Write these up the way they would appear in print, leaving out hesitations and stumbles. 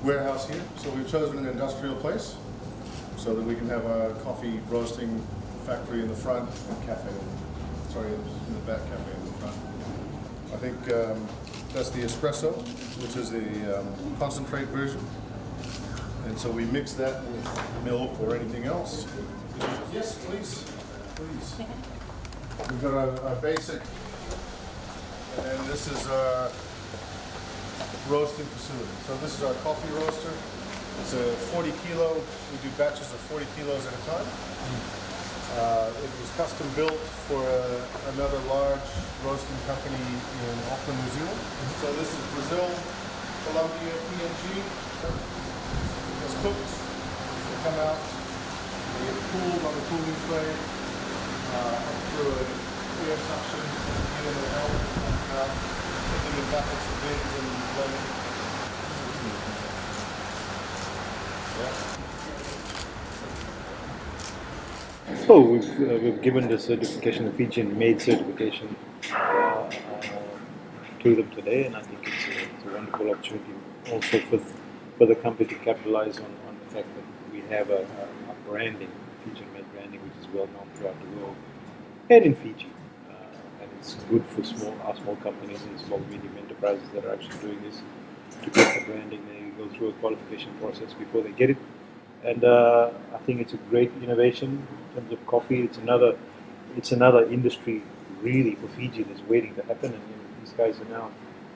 warehouse here. So we've chosen an industrial place so that we can have a coffee roasting factory in the front and cafe, in the back, cafe in the front. I think that's the espresso, which is the concentrate version. And so we mix that with milk or anything else. Yes, please. Please. We've got our basic, and this is our roasting facility. So this is our coffee roaster. It's a 40 kilo, we do batches of 40 kilos at a time. It was custom built for another large roasting company in Auckland, New Zealand. So this is Brazil, Colombia, PNG. It's cooked, they come out, they get cooled on the cooling tray through a clear suction, get in the helmet, put them in buckets of bins and blend. So we've given the certification, the Fijian made certification to them today, and I think it's a wonderful opportunity also for the company to capitalize on the fact that we have a branding, Fijian made branding, which is well known throughout the world and in Fiji. And it's good for our small companies and small medium enterprises that are actually doing this to get the branding. They go through a qualification process before they get it. And I think it's a great innovation in terms of coffee. It's another industry really for Fiji that's waiting to happen, and these guys are now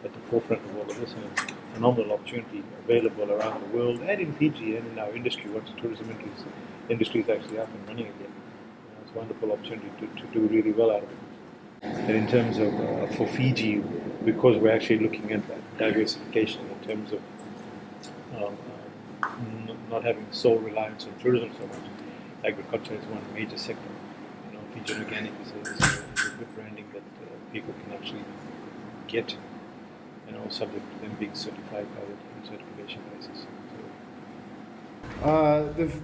at the forefront of all of this, and it's a phenomenal opportunity available around the world and in Fiji and in our industry once the tourism industry is actually up and running again. It's a wonderful opportunity to do really well out of it. And in terms of for Fiji, because we're actually looking at that diversification in terms of not having sole reliance on tourism so much. Agriculture is one major sector. Fijian Organic is a good branding that people can actually get, subject to them being certified by the different certification places.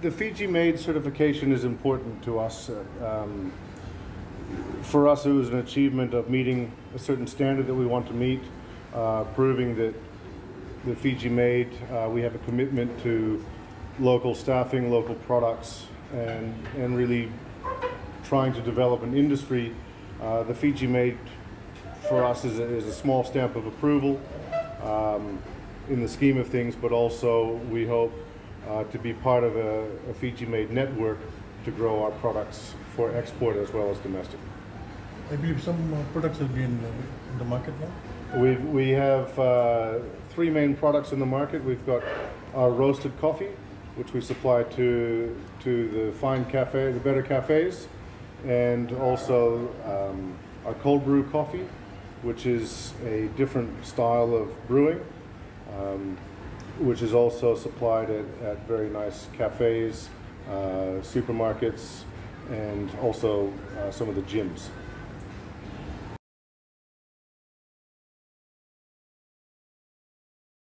The Fiji Made certification is important to us. For us, it was an achievement of meeting a certain standard that we want to meet, proving that the Fiji Made, we have a commitment to local staffing, local products, and really trying to develop an industry. The Fiji Made for us is a small stamp of approval in the scheme of things, but also we hope to be part of a Fiji Made network to grow our products for export as well as domestic. I believe some products have been in the market now? We have three main products in the market. We've got our roasted coffee, which we supply to the fine cafe, the better cafes, and also our cold brew coffee, which is a different style of brewing, which is also supplied at very nice cafes, supermarkets, and also some of the gyms.